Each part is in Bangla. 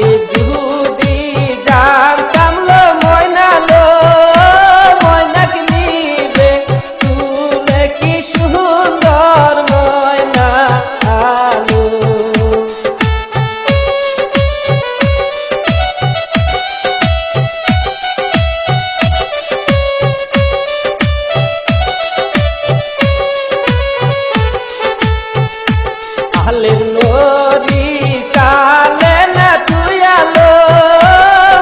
আগে যদি জানতাম লো ময়না লো ময়নাকে নিবে তুলে কি সুন্দর ময়না আলো। আলের নদী চালে না তুই আলো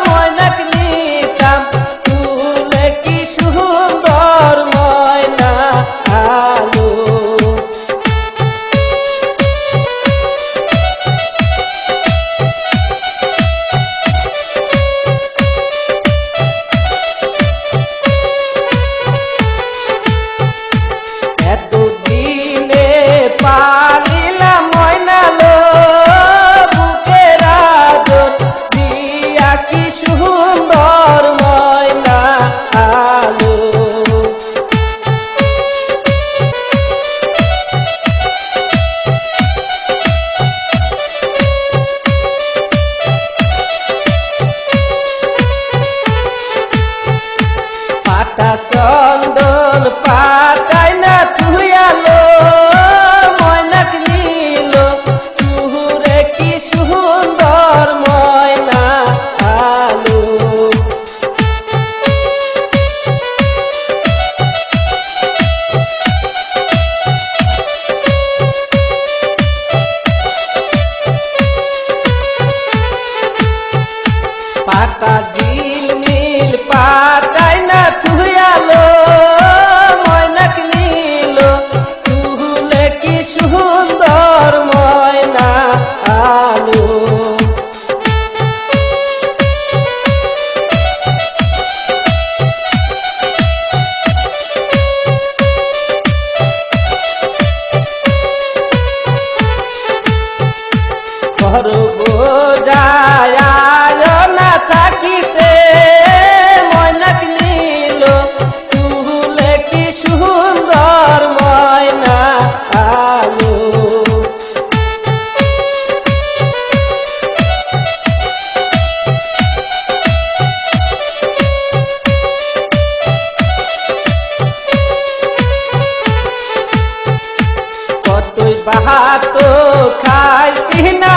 ময়নাকে নিতাম তুলে কি সুন্দর ময়না আলো। এতদিনে পালিলাম ময়না লো বুকের আদর দিয়া কি সুন্দর ময়না আলো। পাতা চন্দন পাতাই না তুই আলো ময়নাকে নিল সুরে কি সুন্দর ময়না আলো। পাতা ঝিলমিল পাতাই না তুই আলো ময়নাকে নিল তুলে কি সুন্দর ময়না আলো। বোঝায় না থাকিতে ময়নাকে নিল তুলে কি সুন্দর ময়না আলো। কতই বাহাতো খাইছি না